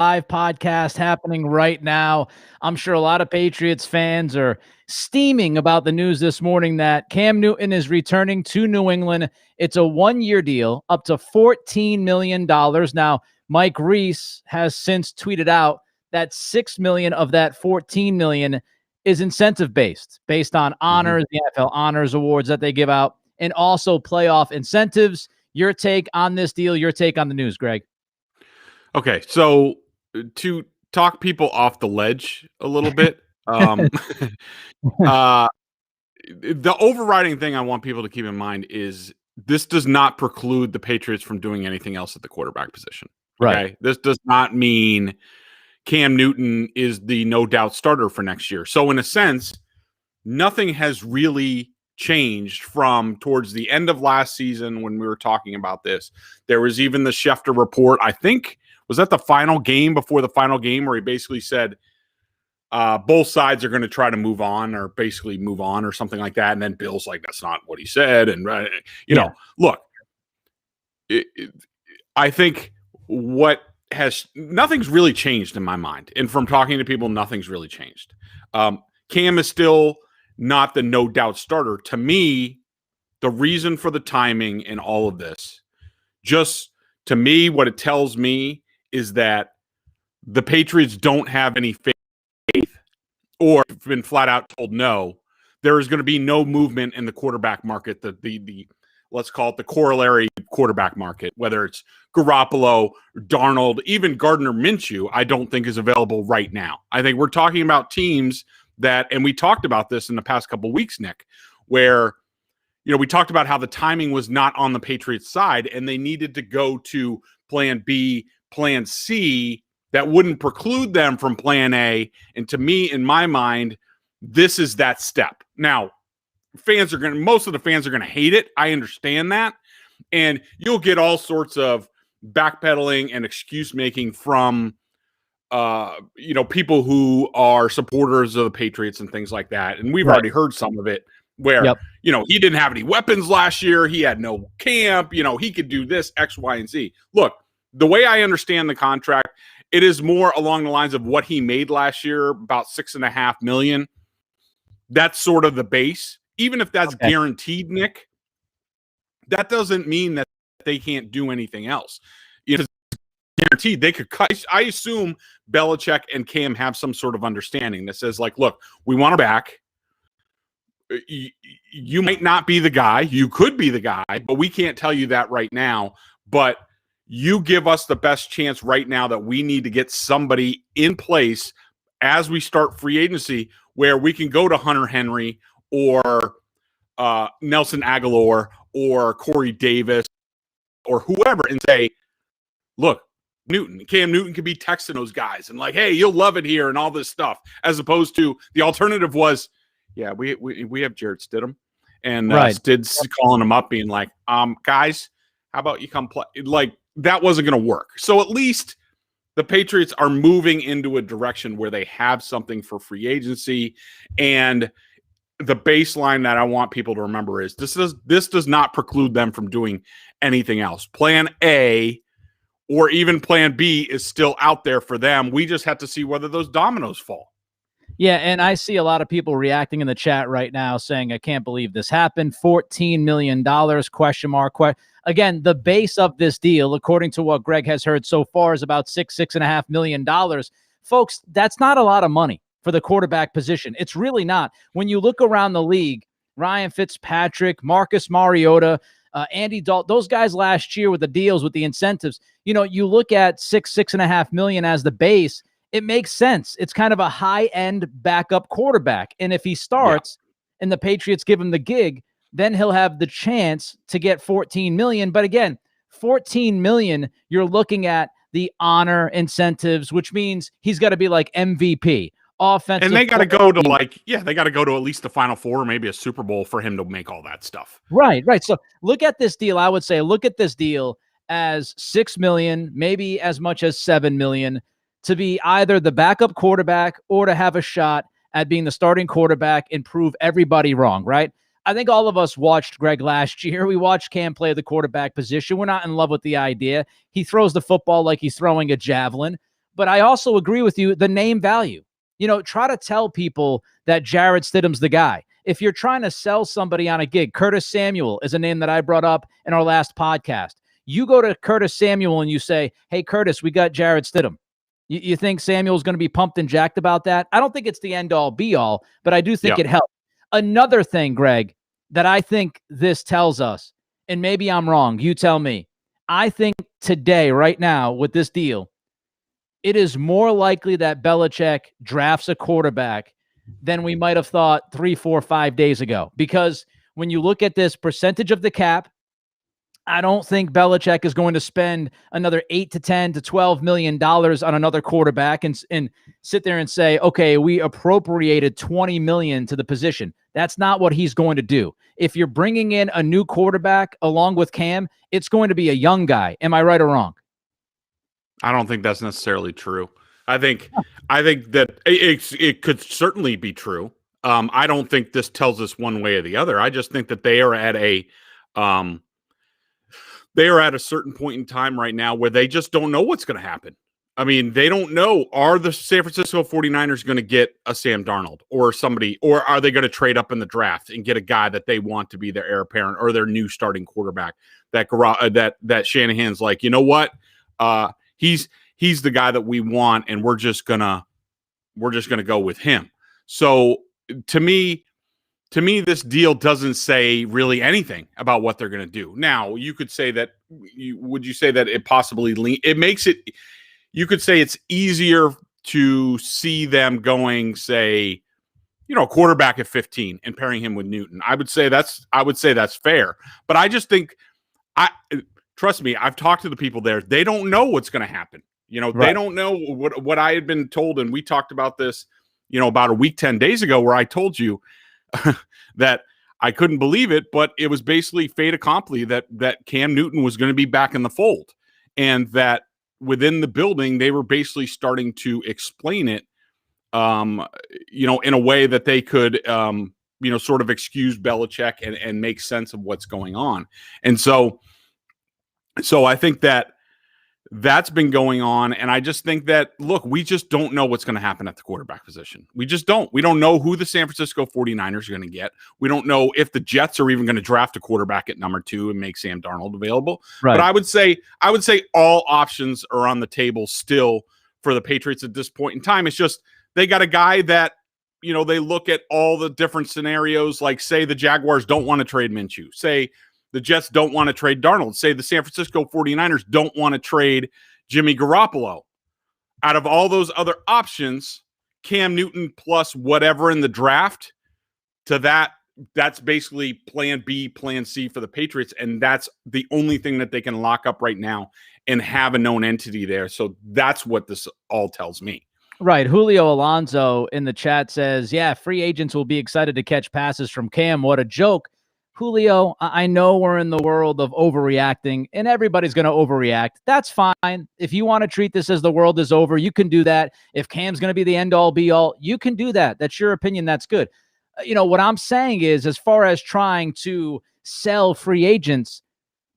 live podcast happening right now. I'm sure a lot of Patriots fans are steaming about the news this morning that Cam Newton is returning to New England. It's a one-year deal, up to $14 million. Now, Mike Reese has since tweeted out that $6 million of that $14 million is incentive-based, based on honors, the NFL honors awards that they give out, and also playoff incentives. Your take on this deal, your take on the news, Greg. Okay, so to talk people off the ledge a little bit, the overriding thing I want people to keep in mind is this does not preclude the Patriots from doing anything else at the quarterback position. Okay, Right. This does not mean Cam Newton is the no doubt starter for next year. So in a sense, nothing has really changed from towards the end of last season when we were talking about this. There was even the Schefter report, I think, was that the final game before the final game where he basically said both sides are going to try to move on or basically move on or something like that. And then Bill's like, that's not what he said. And, you know, look, I think nothing's really changed in my mind. And from talking to people, nothing's really changed. Cam is still not the no doubt starter. To me, the reason for the timing in all of this, just to me, what it tells me is that the Patriots don't have any faith or have been flat out told no. There is going to be no movement in the quarterback market, the let's call it the corollary quarterback market, whether it's Garoppolo, Darnold, even Gardner Minshew, I don't think is available right now. I think we're talking about teams that, and we talked about this in the past couple of weeks, Nick, where, you know, we talked about how the timing was not on the Patriots side and they needed to go to plan B, plan C that wouldn't preclude them from plan A. And to me, in my mind, this is that step. Now, most of the fans are going to hate it. I understand that. And you'll get all sorts of backpedaling and excuse making from, people who are supporters of the Patriots and things like that. And we've already heard some of it where, he didn't have any weapons last year. He had no camp. He could do this, X, Y, and Z. Look, the way I understand the contract, it is more along the lines of what he made last year, about $6.5 million. That's sort of the base. Even if that's guaranteed, Nick, that doesn't mean that they can't do anything else. It's guaranteed. They could cut. I assume Belichick and Cam have some sort of understanding that says, like, look, we want her back. You might not be the guy. You could be the guy, but we can't tell you that right now. But you give us the best chance right now that we need to get somebody in place as we start free agency where we can go to Hunter Henry or Nelson Aguilar or Corey Davis or whoever and say, look, Cam Newton could be texting those guys and like, hey, you'll love it here and all this stuff, as opposed to the alternative was, yeah, we have Jarrett Stidham and Stid's calling him up being like, guys, how about you come play? Like, that wasn't going to work. So at least the Patriots are moving into a direction where they have something for free agency. And the baseline that I want people to remember is this does not preclude them from doing anything else. Plan A or even plan B is still out there for them. We just have to see whether those dominoes fall. Yeah, and I see a lot of people reacting in the chat right now saying, I can't believe this happened. $14 million, question mark. Again, the base of this deal, according to what Greg has heard so far, is about $6.5 million. Folks, that's not a lot of money for the quarterback position. It's really not. When you look around the league, Ryan Fitzpatrick, Marcus Mariota, Andy Dalton, those guys last year with the deals, with the incentives, you look at $6.5 million as the base, it makes sense. It's kind of a high-end backup quarterback. And if he starts and the Patriots give him the gig, then he'll have the chance to get $14 million. But again, $14 million, you're looking at the honor incentives, which means he's got to be like MVP. Offensive, and they got to go to they got to go to at least the Final Four, or maybe a Super Bowl for him to make all that stuff. Right. So look at this deal. I would say look at this deal as $6 million, maybe as much as $7 million, to be either the backup quarterback or to have a shot at being the starting quarterback and prove everybody wrong. Right. I think all of us watched Greg last year. We watched Cam play the quarterback position. We're not in love with the idea. He throws the football like he's throwing a javelin. But I also agree with you, the name value. Try to tell people that Jarrett Stidham's the guy. If you're trying to sell somebody on a gig, Curtis Samuel is a name that I brought up in our last podcast. You go to Curtis Samuel and you say, hey, Curtis, we got Jarrett Stidham. You think Samuel's going to be pumped and jacked about that? I don't think it's the end-all, be-all, but I do think it helps. Another thing, Greg, that I think this tells us, and maybe I'm wrong, you tell me, I think today, right now, with this deal, it is more likely that Belichick drafts a quarterback than we might have thought 3, 4, 5 days ago. Because when you look at this percentage of the cap, I don't think Belichick is going to spend another $8 to $10 to $12 million on another quarterback and sit there and say, okay, we appropriated $20 million to the position. That's not what he's going to do. If you're bringing in a new quarterback along with Cam, it's going to be a young guy. Am I right or wrong? I don't think that's necessarily true. I think that it could certainly be true. I don't think this tells us one way or the other. I just think that they are at a certain point in time right now where they just don't know what's going to happen. I mean, they don't know, are the San Francisco 49ers going to get a Sam Darnold or somebody, or are they going to trade up in the draft and get a guy that they want to be their heir apparent or their new starting quarterback that Shanahan's like, you know what? He's the guy that we want, and we're just gonna go with him. So to me, this deal doesn't say really anything about what they're going to do. Now, you could say that. Would you say that it possibly it makes it? You could say it's easier to see them going, say, quarterback at 15 and pairing him with Newton. I would say that's fair. But I just think trust me, I've talked to the people there. They don't know what's going to happen. Right. They don't know what I had been told, and we talked about this, about a week, 10 days ago, where I told you that I couldn't believe it, but it was basically fait accompli that Cam Newton was going to be back in the fold, and that within the building they were basically starting to explain it, in a way that they could, sort of excuse Belichick and make sense of what's going on, and so I think that's been going on. And I just think that, look, we just don't know what's going to happen at the quarterback position. We just don't. We don't know who the San Francisco 49ers are going to get. We don't know if the Jets are even going to draft a quarterback at number 2 and make Sam Darnold available. Right. But I would say all options are on the table still for the Patriots at this point in time. It's just they got a guy that, they look at all the different scenarios, like say the Jaguars don't want to trade Minshew. Say the Jets don't want to trade Darnold. Say the San Francisco 49ers don't want to trade Jimmy Garoppolo. Out of all those other options, Cam Newton plus whatever in the draft, that's basically plan B, plan C for the Patriots, and that's the only thing that they can lock up right now and have a known entity there. So that's what this all tells me. Right. Julio Alonso in the chat says, yeah, free agents will be excited to catch passes from Cam. What a joke. Julio, I know we're in the world of overreacting, and everybody's going to overreact. That's fine. If you want to treat this as the world is over, you can do that. If Cam's going to be the end-all, be-all, you can do that. That's your opinion. That's good. What I'm saying is, as far as trying to sell free agents,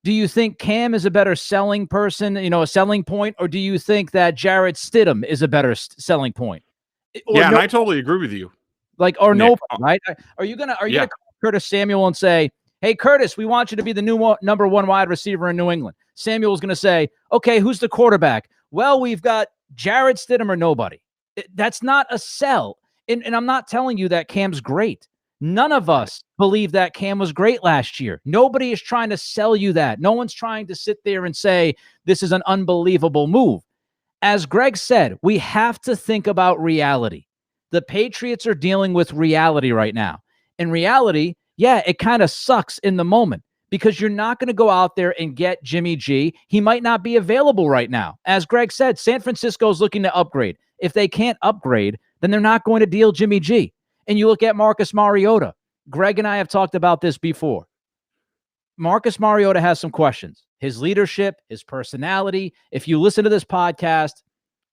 do you think Cam is a better selling person, a selling point, or do you think that Jarrett Stidham is a better selling point? And I totally agree with you. Or Nick, no, right? Are you gonna call Curtis Samuel and say, hey, Curtis, we want you to be the new number 1 wide receiver in New England? Samuel's going to say, okay, who's the quarterback? Well, we've got Jarrett Stidham or nobody. That's not a sell. And I'm not telling you that Cam's great. None of us believe that Cam was great last year. Nobody is trying to sell you that. No one's trying to sit there and say this is an unbelievable move. As Greg said, we have to think about reality. The Patriots are dealing with reality right now. In reality, yeah, it kind of sucks in the moment because you're not going to go out there and get Jimmy G. He might not be available right now. As Greg said, San Francisco is looking to upgrade. If they can't upgrade, then they're not going to deal Jimmy G. And you look at Marcus Mariota. Greg and I have talked about this before. Marcus Mariota has some questions. His leadership, his personality. If you listen to this podcast,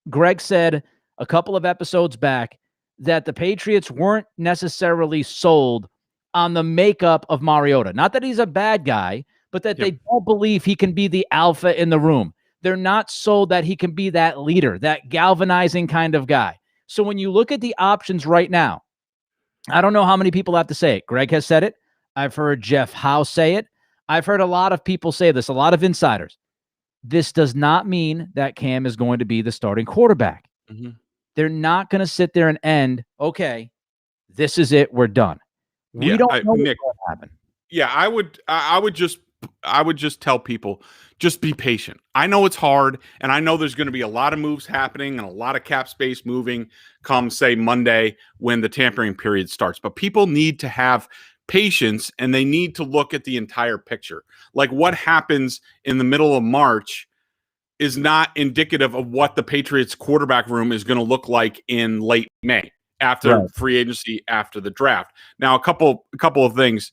Greg said a couple of episodes back that the Patriots weren't necessarily sold on the makeup of Mariota. Not that he's a bad guy, but that they don't believe he can be the alpha in the room. They're not sold that he can be that leader, that galvanizing kind of guy. So when you look at the options right now, I don't know how many people have to say it. Greg has said it. I've heard Jeff Howe say it. I've heard a lot of people say this, a lot of insiders. This does not mean that Cam is going to be the starting quarterback. Mm-hmm. They're not going to sit there and end, okay, this is it, we're done. We don't know Nick, what's going to happen. Yeah, I would just tell people, just be patient. I know it's hard, and I know there's going to be a lot of moves happening and a lot of cap space moving come, say, Monday when the tampering period starts. But people need to have patience, and they need to look at the entire picture. Like, what happens in the middle of March is not indicative of what the Patriots quarterback room is going to look like in late May after free agency, after the draft. Now, a couple of things,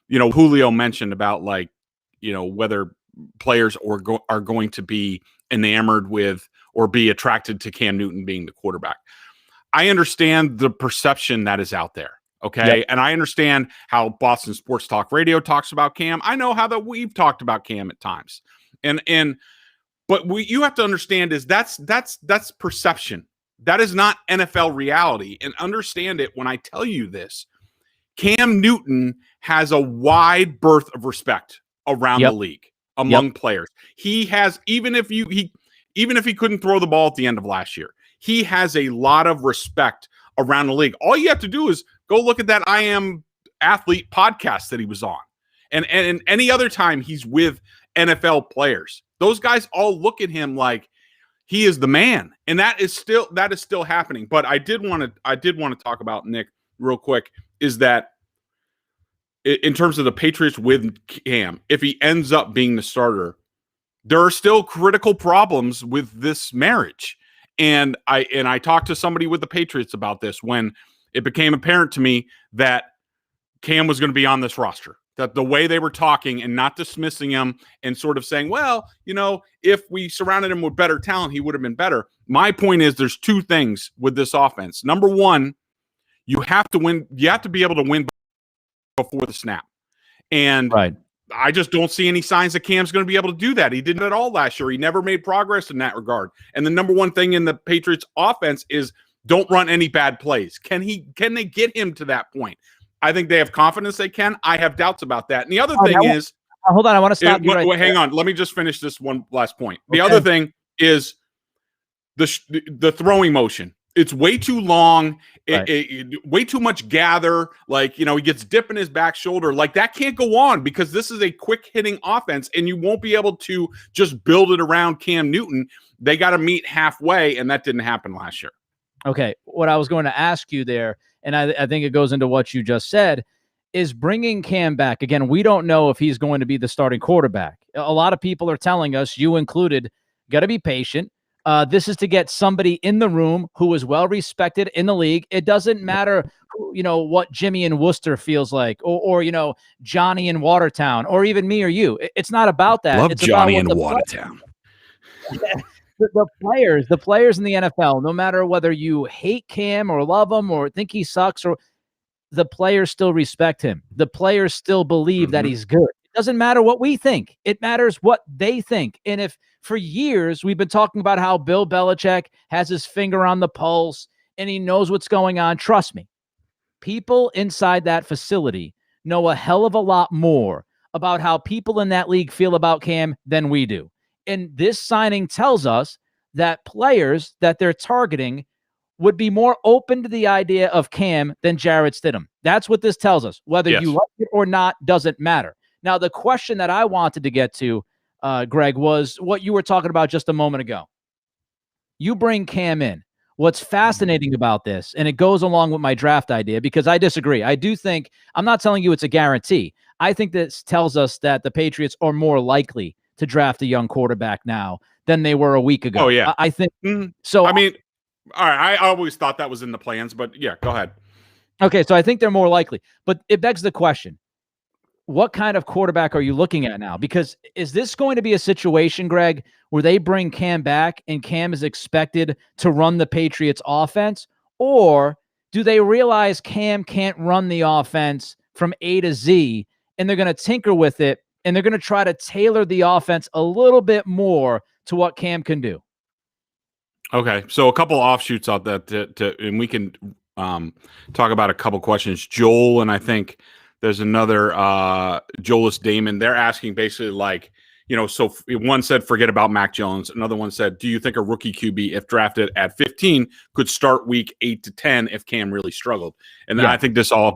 Julio mentioned about, like, whether players are going to be enamored with or be attracted to Cam Newton being the quarterback. I understand the perception that is out there. Okay. Yep. And I understand how Boston Sports Talk Radio talks about Cam. I know how that we've talked about Cam at times. But you have to understand is that's perception. That is not NFL reality. And understand it when I tell you this. Cam Newton has a wide berth of respect around the league among players. He has, even if he couldn't throw the ball at the end of last year, he has a lot of respect around the league. All you have to do is go look at that I Am Athlete podcast that he was on. And any other time he's with NFL players, those guys all look at him like he is the man. And that is still happening. But I did want to talk about, Nick, real quick, is that in terms of the Patriots with Cam, if he ends up being the starter, there are still critical problems with this marriage. And I talked to somebody with the Patriots about this when it became apparent to me that Cam was going to be on this roster. That the way they were talking and not dismissing him and sort of saying, well, if we surrounded him with better talent, he would have been better. My point is there's two things with this offense. Number one, you have to win. You have to be able to win before the snap. And I just don't see any signs that Cam's going to be able to do that. He didn't at all last year. He never made progress in that regard. And the number one thing in the Patriots offense is don't run any bad plays. Can they get him to that point? I think they have confidence they can. I have doubts about that. And the other thing is, hold on, I want to stop you right hang on. Let me just finish this one last point. The other thing is the throwing motion. It's way too long, way too much gather. Like, he gets dip in his back shoulder. Like, that can't go on because this is a quick hitting offense and you won't be able to just build it around Cam Newton. They got to meet halfway, and that didn't happen last year. Okay. What I was going to ask you there, and I think it goes into what you just said, is bringing Cam back. Again, we don't know if he's going to be the starting quarterback. A lot of people are telling us, you included, got to be patient. This is to get somebody in the room who is well respected in the league. It doesn't matter, what Jimmy in Worcester feels like, or Johnny in Watertown, or even me or you. It's not about that. It's Johnny in Watertown. The players in the NFL, no matter whether you hate Cam or love him or think he sucks, or the players still respect him. The players still believe that he's good. It doesn't matter what we think. It matters what they think. And if for years we've been talking about how Bill Belichick has his finger on the pulse and he knows what's going on, trust me, people inside that facility know a hell of a lot more about how people in that league feel about Cam than we do. And this signing tells us that players that they're targeting would be more open to the idea of Cam than Jarrett Stidham. That's what this tells us. Whether you like it or not doesn't matter. Now, the question that I wanted to get to, Greg, was what you were talking about just a moment ago. You bring Cam in. What's fascinating about this, and it goes along with my draft idea, because I disagree. I do think, I'm not telling you it's a guarantee. I think this tells us that the Patriots are more likely to draft a young quarterback now than they were a week ago. Oh, yeah. I think so. I mean, all right, I always thought that was in the plans, but yeah, go ahead. Okay, so I think they're more likely. But it begs the question, what kind of quarterback are you looking at now? Because is this going to be a situation, Greg, where they bring Cam back and Cam is expected to run the Patriots offense? Or do they realize Cam can't run the offense from A to Z and they're going to tinker with it and they're going to try to tailor the offense a little bit more to what Cam can do. Okay, so a couple offshoots out that, and we can talk about a couple questions. Joel, and I think there's another Joelis Damon. They're asking basically like, so one said forget about Mac Jones. Another one said, do you think a rookie QB, if drafted at 15, could start week 8 to 10 if Cam really struggled? And then I think this all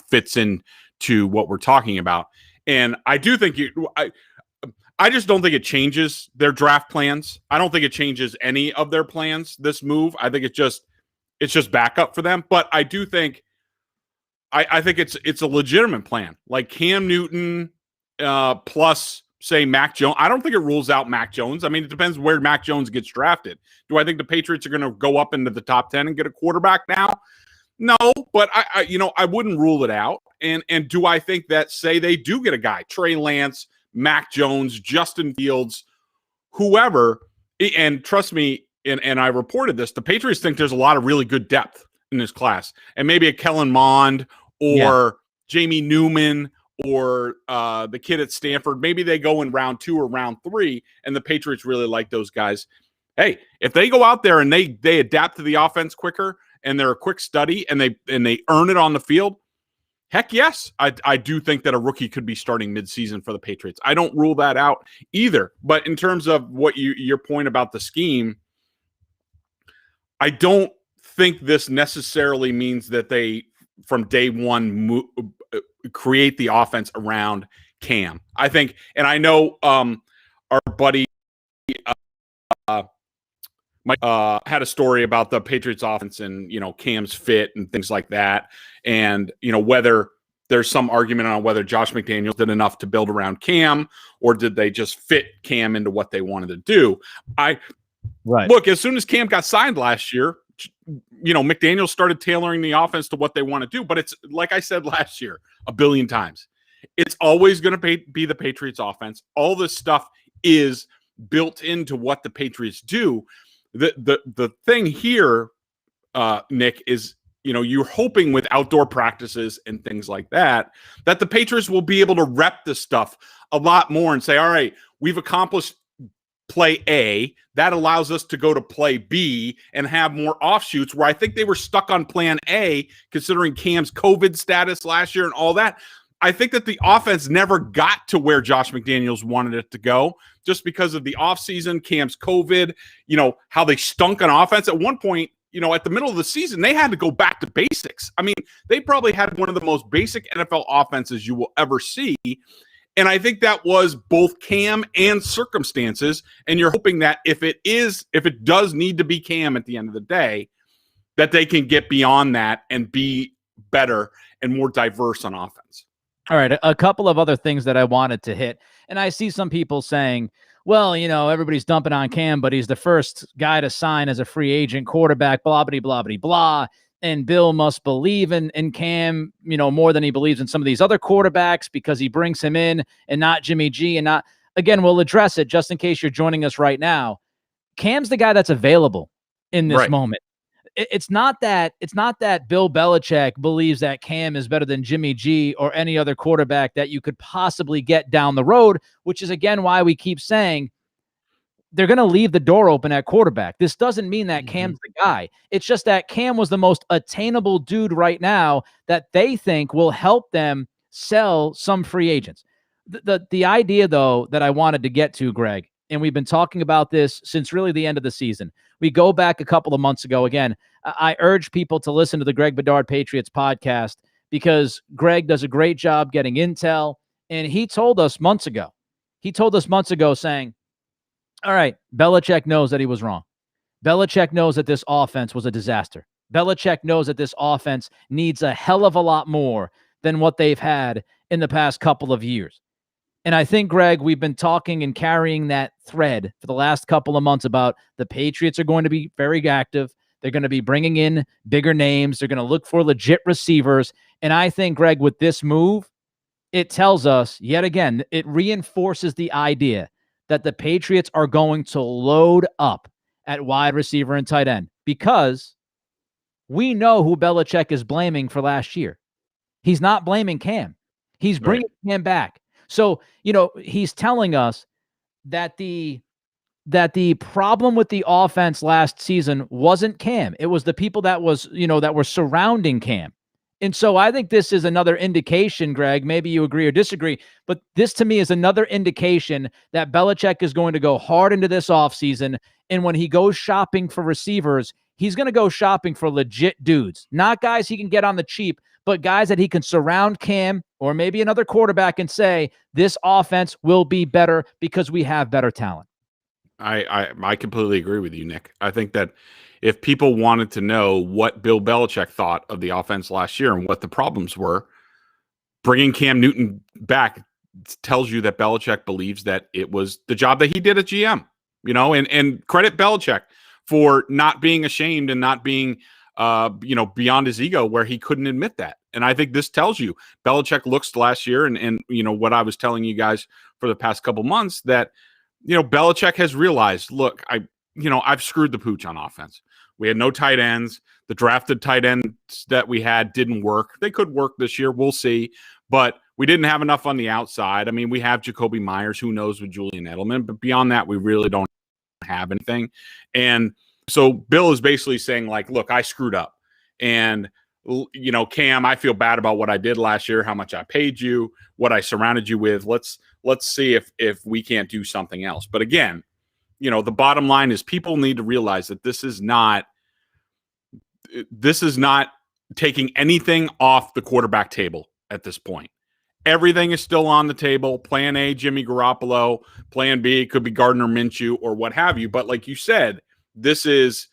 fits in to what we're talking about. And I do think I just don't think it changes their draft plans. I don't think it changes any of their plans, this move. I think it's just backup for them. But I do think I think it's a legitimate plan. Like Cam Newton plus, say, Mac Jones. I don't think it rules out Mac Jones. I mean, it depends where Mac Jones gets drafted. Do I think the Patriots are going to go up into the top 10 and get a quarterback now? No, but I wouldn't rule it out. And do I think that, say, they do get a guy, Trey Lance, Mac Jones, Justin Fields, whoever, and trust me, and I reported this, the Patriots think there's a lot of really good depth in this class. And maybe a Kellen Mond or Jamie Newman or the kid at Stanford, maybe they go in round 2 or round 3, and the Patriots really like those guys. Hey, if they go out there and they adapt to the offense quicker and they're a quick study and they earn it on the field, heck yes, I do think that a rookie could be starting midseason for the Patriots. I don't rule that out either. But in terms of what your point about the scheme, I don't think this necessarily means that they, from day one, create the offense around Cam. I think, and I know our buddy Mike had a story about the Patriots offense and, Cam's fit and things like that. And, whether there's some argument on whether Josh McDaniels did enough to build around Cam, or did they just fit Cam into what they wanted to do? Look, as soon as Cam got signed last year, McDaniels started tailoring the offense to what they want to do. But it's like I said last year a billion times, it's always going to be the Patriots offense. All this stuff is built into what the Patriots do. The thing here, Nick, is you're hoping with outdoor practices and things like that the Patriots will be able to rep this stuff a lot more and say, all right, we've accomplished play A. That allows us to go to play B and have more offshoots, where I think they were stuck on plan A, considering Cam's COVID status last year and all that. I think that the offense never got to where Josh McDaniels wanted it to go, just because of the offseason, Cam's COVID, how they stunk on offense. At one point, at the middle of the season, they had to go back to basics. I mean, they probably had one of the most basic NFL offenses you will ever see. And I think that was both Cam and circumstances. And you're hoping that if it does need to be Cam at the end of the day, that they can get beyond that and be better and more diverse on offense. All right, a couple of other things that I wanted to hit. And I see some people saying, well, everybody's dumping on Cam, but he's the first guy to sign as a free agent quarterback, blah, blah, blah, blah, blah. And Bill must believe in Cam, more than he believes in some of these other quarterbacks, because he brings him in and not Jimmy G. And not, again, we'll address it just in case you're joining us right now. Cam's the guy that's available in this moment. It's not that Bill Belichick believes that Cam is better than Jimmy G or any other quarterback that you could possibly get down the road, which is, again, why we keep saying they're going to leave the door open at quarterback. This doesn't mean that Cam's the guy. It's just that Cam was the most attainable dude right now that they think will help them sell some free agents. The idea, though, that I wanted to get to, Greg, and we've been talking about this since really the end of the season. We go back a couple of months ago. Again, I urge people to listen to the Greg Bedard Patriots podcast, because Greg does a great job getting intel. And he told us months ago saying, all right, Belichick knows that he was wrong. Belichick knows that this offense was a disaster. Belichick knows that this offense needs a hell of a lot more than what they've had in the past couple of years. And I think, Greg, we've been talking and carrying that thread for the last couple of months about the Patriots are going to be very active. They're going to be bringing in bigger names. They're going to look for legit receivers. And I think, Greg, with this move, it tells us, yet again, it reinforces the idea that the Patriots are going to load up at wide receiver and tight end, because we know who Belichick is blaming for last year. He's not blaming Cam. He's bringing Cam back. So, he's telling us that the that the problem with the offense last season wasn't Cam. It was the people that were surrounding Cam. And so I think this is another indication, Greg, maybe you agree or disagree, but this to me is another indication that Belichick is going to go hard into this offseason. And when he goes shopping for receivers, he's going to go shopping for legit dudes, not guys he can get on the cheap, but guys that he can surround Cam or maybe another quarterback and say, this offense will be better because we have better talent. I completely agree with you, Nick. I think that if people wanted to know what Bill Belichick thought of the offense last year and what the problems were, bringing Cam Newton back tells you that Belichick believes that it was the job that he did at GM, and credit Belichick for not being ashamed and not being, beyond his ego where he couldn't admit that. And I think this tells you Belichick looks last year and what I was telling you guys for the past couple months that, Belichick has realized, look, I've screwed the pooch on offense. We had no tight ends. The drafted tight ends that we had didn't work. They could work this year. We'll see. But we didn't have enough on the outside. I mean, we have Jacoby Myers. Who knows with Julian Edelman? But beyond that, we really don't have anything. And so Bill is basically saying, like, look, I screwed up. And, Cam, I feel bad about what I did last year, how much I paid you, what I surrounded you with. Let's see if we can't do something else. But again, the bottom line is people need to realize that this is not taking anything off the quarterback table at this point. Everything is still on the table. Plan A, Jimmy Garoppolo. Plan B could be Gardner Minshew or what have you. But like you said, this is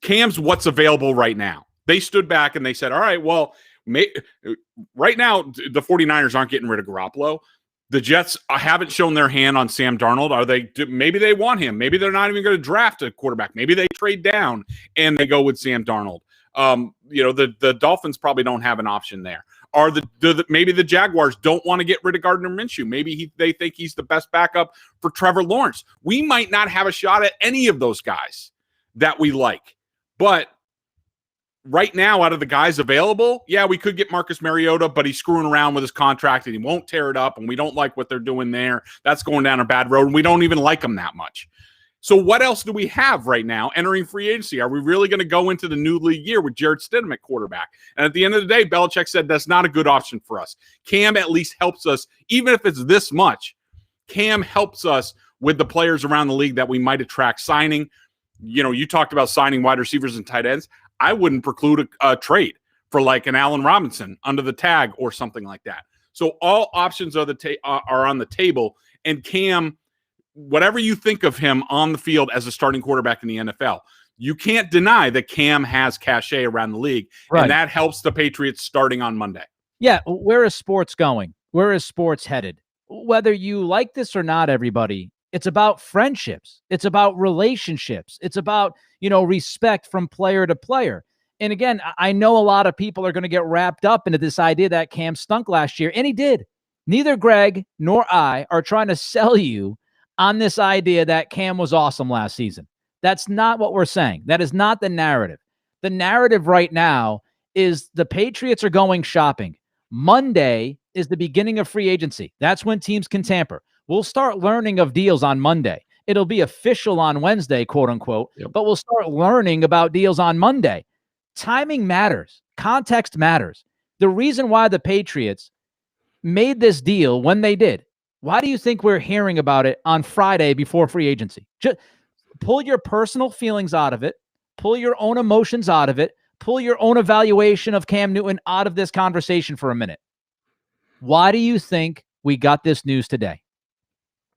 Cam's what's available right now. They stood back and they said, all right, well, right now the 49ers aren't getting rid of Garoppolo. The Jets haven't shown their hand on Sam Darnold. Maybe they want him. Maybe they're not even going to draft a quarterback. Maybe they trade down and they go with Sam Darnold. The Dolphins probably don't have an option there. Maybe the Jaguars don't want to get rid of Gardner Minshew. Maybe they think he's the best backup for Trevor Lawrence. We might not have a shot at any of those guys that we like. But right now, out of the guys available, yeah, we could get Marcus Mariota, but he's screwing around with his contract and he won't tear it up, and we don't like what they're doing there. That's going down a bad road, and we don't even like him that much. So what else do we have right now entering free agency? Are we really going to go into the new league year with Jarrett Stidham at quarterback? And at the end of the day, Belichick said that's not a good option for us. Cam at least helps us, even if it's this much. Cam helps us with the players around the league that we might attract signing. You talked about signing wide receivers and tight ends. I wouldn't preclude a trade for like an Allen Robinson under the tag or something like that. So all options are on the table. And Cam, whatever you think of him on the field as a starting quarterback in the NFL, you can't deny that Cam has cachet around the league. Right. And that helps the Patriots starting on Monday. Yeah. Where is sports going? Where is sports headed? Whether you like this or not, everybody, it's about friendships. It's about relationships. It's about, respect from player to player. And again, I know a lot of people are going to get wrapped up into this idea that Cam stunk last year, and he did. Neither Greg nor I are trying to sell you on this idea that Cam was awesome last season. That's not what we're saying. That is not the narrative. The narrative right now is the Patriots are going shopping. Monday is the beginning of free agency. That's when teams can tamper. We'll start learning of deals on Monday. It'll be official on Wednesday, quote unquote, but we'll start learning about deals on Monday. Timing matters. Context matters. The reason why the Patriots made this deal when they did, why do you think we're hearing about it on Friday before free agency? Just pull your personal feelings out of it. Pull your own emotions out of it. Pull your own evaluation of Cam Newton out of this conversation for a minute. Why do you think we got this news today?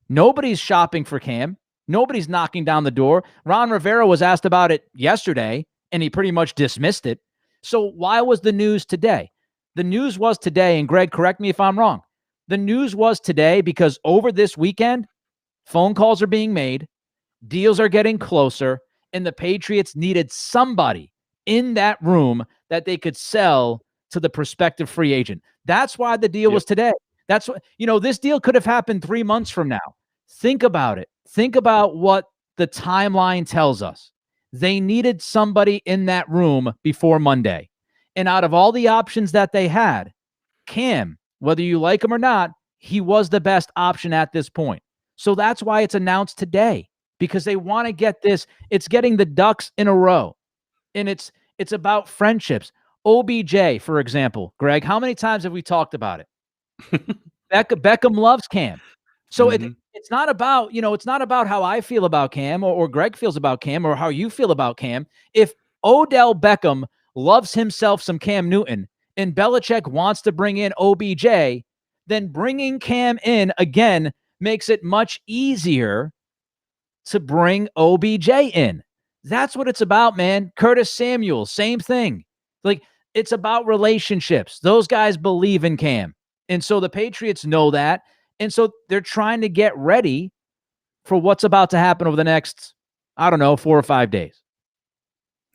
Nobody's shopping for Cam. Nobody's knocking down the door. Ron Rivera was asked about it yesterday, and he pretty much dismissed it. So why was the news today? The news was today, and Greg, correct me if I'm wrong. The news was today because over this weekend, phone calls are being made, deals are getting closer, and the Patriots needed somebody in that room that they could sell to the prospective free agent. That's why the deal was today. That's what, this deal could have happened 3 months from now. Think about it. Think about what the timeline tells us. They needed somebody in that room before Monday. And out of all the options that they had, Cam, whether you like him or not, he was the best option at this point. So that's why it's announced today. because they want to get this. It's getting the ducks in a row, and it's about friendships. OBJ, for example, Greg, how many times have we talked about it? Beckham loves Cam. So it's not about, it's not about how I feel about Cam or Greg feels about Cam or how you feel about Cam. If Odell Beckham loves himself some Cam Newton and Belichick wants to bring in OBJ, then bringing Cam in again makes it much easier to bring OBJ in. That's what it's about, man. Curtis Samuel, same thing. Like, it's about relationships. Those guys believe in Cam. And so the Patriots know that. And so they're trying to get ready for what's about to happen over the next, 4 or 5 days.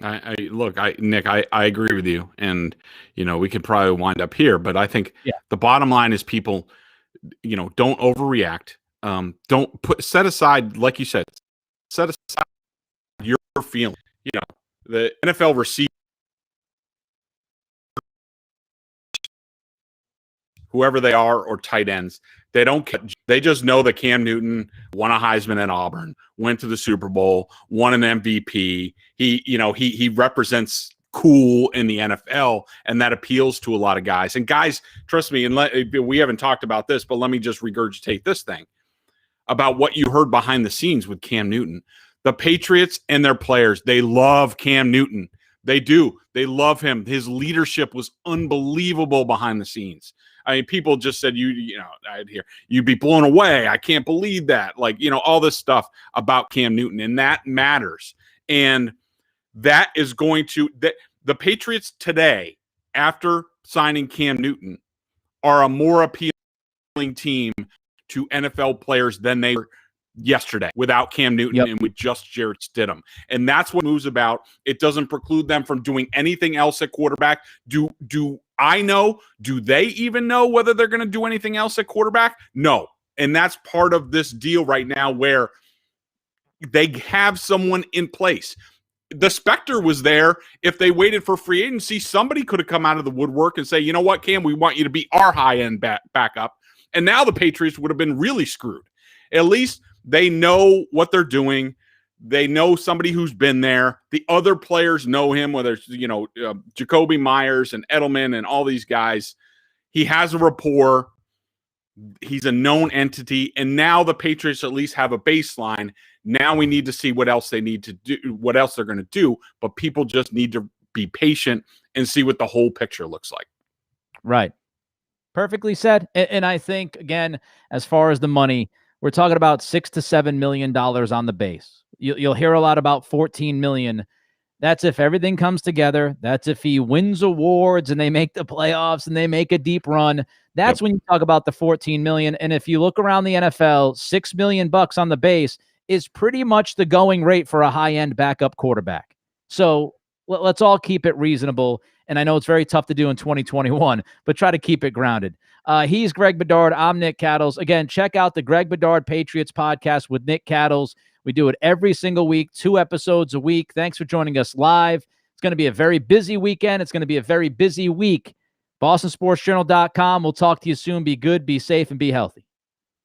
Nick, I agree with you. And, we could probably wind up here, but I think the bottom line is people, don't overreact. Don't set aside, like you said, set aside your feeling. The NFL receiver, whoever they are, or tight ends, they just know that Cam Newton won a Heisman at Auburn, went to the Super Bowl, won an MVP. He represents cool in the NFL, and that appeals to a lot of guys. And guys, trust me, and we haven't talked about this, but let me just regurgitate this thing about what you heard behind the scenes with Cam Newton. The Patriots and their players, they love Cam Newton. They do. They love him. His leadership was unbelievable behind the scenes. I mean, people just said, I'd hear, you'd be blown away. I can't believe that. Like, all this stuff about Cam Newton, and that matters. And that is going to, the Patriots today, after signing Cam Newton, are a more appealing team to NFL players than they were yesterday without Cam Newton and with just Jarrett Stidham. And that's what moves about. It doesn't preclude them from doing anything else at quarterback. Do I know? Do they even know whether they're going to do anything else at quarterback? No. And that's part of this deal right now, where they have someone in place. The specter was there. If they waited for free agency, somebody could have come out of the woodwork and say, you know what, Cam, we want you to be our high-end backup. And now the Patriots would have been really screwed. At least they know what they're doing. They know somebody who's been there. The other players know him, whether it's, Jacoby Myers and Edelman and all these guys. He has a rapport. He's a known entity. And now the Patriots at least have a baseline. Now we need to see what else they need to do, what else they're going to do. But people just need to be patient and see what the whole picture looks like. Right. Perfectly said. And I think, again, as far as the money, we're talking about $6 to $7 million on the base. You'll hear a lot about $14 million. That's if everything comes together. That's if he wins awards and they make the playoffs and they make a deep run. That's when you talk about the $14 million. And if you look around the NFL, $6 million on the base is pretty much the going rate for a high-end backup quarterback. So let's all keep it reasonable. And I know it's very tough to do in 2021, but try to keep it grounded. He's Greg Bedard. I'm Nick Cattles. Again, check out the Greg Bedard Patriots podcast with Nick Cattles. We do it every single week, 2 episodes a week. Thanks for joining us live. It's going to be a very busy weekend. It's going to be a very busy week. BostonSportsJournal.com. We'll talk to you soon. Be good, be safe, and be healthy.